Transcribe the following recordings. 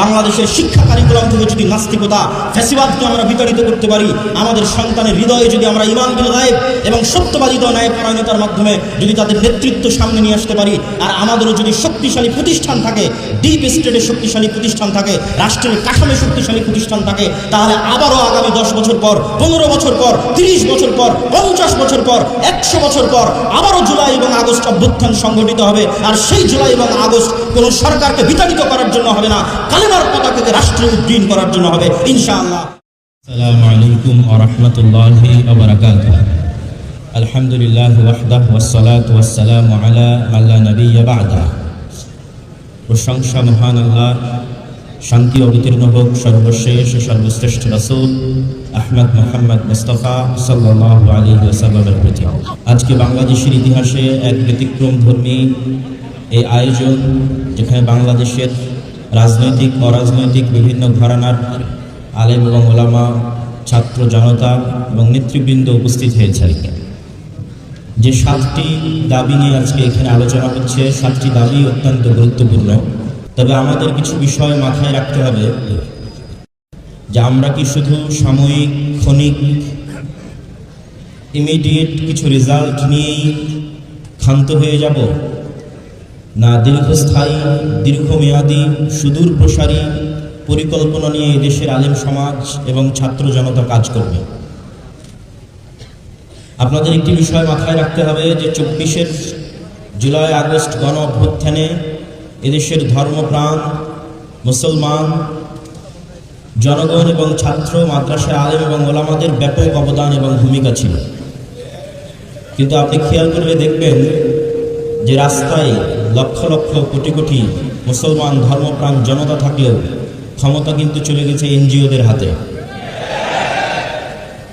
বাংলাদেশের শিক্ষা কারিকুলাম থেকে যদি নাস্তিকতা ফ্যাসিবাদকে আমরা বিতাড়িত করতে পারি, আমাদের সন্তানের হৃদয়ে যদি আমরা ঈমান বিল গায়ব এবং সত্যবাদিত ন্যায়পরায়ণতার মাধ্যমে যদি তাদের নেতৃত্ব সামনে নিয়ে আসতে পারি, আর আমাদেরও যদি শক্তিশালী প্রতিষ্ঠান থাকে, ডিপ স্টেটের শক্তিশালী প্রতিষ্ঠান থাকে, রাষ্ট্রের কাঠামো শক্তিশালী প্রতিষ্ঠান থাকে, তাহলে আবারও আগামী 10 বছর পর, 15 বছর পর, 30 বছর পর, 50 বছর পর, 100 বছর পর আবারও জুলাই এবং আগস্ট অভ্যুত্থান সংগঠিত হবে। আর সেই জুলাই এবং আগস্ট কোনো সরকারকে বিতাড়িত করার জন্য হবে না, কালেমার পতাকাকে রাষ্ট্রে উদ্দীন করার জন্য হবে ইনশাআল্লাহ। আসসালামু আলাইকুম ওয়া রাহমাতুল্লাহি ওয়া বারাকাতুহু। আলহামদুলিল্লাহ ওয়াহদাহু ওয়াসসালাতু ওয়াসসালামু আলা মান লা নাবিয়্যা বা'দা। প্রশংসা মহান আল্লাহ, শান্তি অবতীর্ণ হোক সর্বশেষ সর্বশ্রেষ্ঠ রাসূল আহমদ মুহাম্মদ মুস্তাফা সাল্লাল্লাহু আলাইহি ওয়াসাল্লামের প্রতি। আজকে বাংলাদেশের ইতিহাসে এক ব্যতিক্রমধর্মী এই আয়োজন, যেখানে বাংলাদেশের রাজনৈতিক অরাজনৈতিক বিভিন্ন ঘরানার আলেম এবং ওলামা, ছাত্র জনতা এবং নেতৃবৃন্দ উপস্থিত হয়েছে। যে 7টি দাবি নিয়ে আজকে এখানে আলোচনা হচ্ছে, 7টি দাবি অত্যন্ত গুরুত্বপূর্ণ। তবে আমাদের কিছু বিষয় মাথায় রাখতে হবে যে আমরা কি শুধু সাময়িক, ক্ষণিক, ইমিডিয়েট কিছু রেজাল্ট নিয়েই ক্ষান্ত হয়ে যাব, না দীর্ঘস্থায়ী, দীর্ঘমেয়াদী, সুদূর প্রসারী পরিকল্পনা নিয়ে এদেশের আলেম সমাজ এবং ছাত্র জনতা কাজ করবে। আপনাদের একটি বিষয় মাথায় রাখতে হবে যে 24 জুলাই আগস্ট গণ অভ্যুত্থানে এদেশের ধর্মপ্রাণ মুসলমান জনগণ এবং ছাত্র, মাদ্রাসার আলেম এবং ওলামাদের ব্যাপক অবদান এবং ভূমিকা ছিল। কিন্তু আপনি খেয়াল করে দেখবেন যে রাস্তায় লক্ষ লক্ষ কোটি কোটি মুসলমান ধর্মপ্রাণ জনতা থাকলেও ক্ষমতা কিন্তু চলে গেছে এনজিওদের হাতে।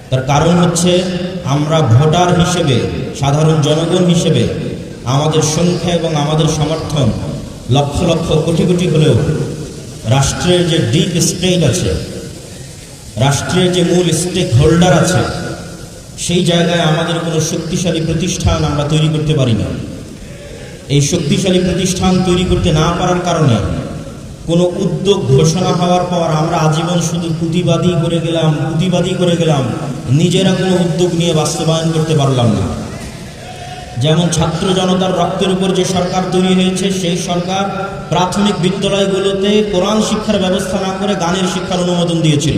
তার কারণ হচ্ছে আমরা ভোটার হিসেবে, সাধারণ জনগণ হিসেবে আমাদের সংখ্যা এবং আমাদের সমর্থন লক্ষ লক্ষ কোটি কোটি হলেও রাষ্ট্রের যে ডিপ স্টেট আছে, রাষ্ট্রের যে মূল স্টেক হোল্ডার আছে, সেই জায়গায় আমাদের কোনো শক্তিশালী প্রতিষ্ঠান আমরা তৈরি করতে পারি না। এই শক্তিশালী প্রতিষ্ঠান তৈরি করতে না পারার কারণে কোনো উদ্যোগ ঘোষণা হওয়ার পর আমরা আজীবন শুধু প্রতিবাদী করে গেলাম, নিজেরা কোনো উদ্যোগ নিয়ে বাস্তবায়ন করতে পারলাম না। যেমন ছাত্র জনতার রক্তের উপর যে সরকার তৈরি হয়েছে, সেই সরকার প্রাথমিক বিদ্যালয়গুলোতে কোরআন শিক্ষার ব্যবস্থা না করে গানের শিক্ষার অনুমোদন দিয়েছিল।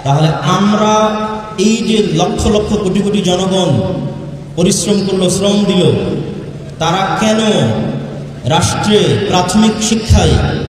তাহলে আমরা এই যে লক্ষ লক্ষ কোটি কোটি জনগণ পরিশ্রম করলো, শ্রম দিল, তারা কেন রাষ্ট্রে প্রাথমিক শিক্ষায়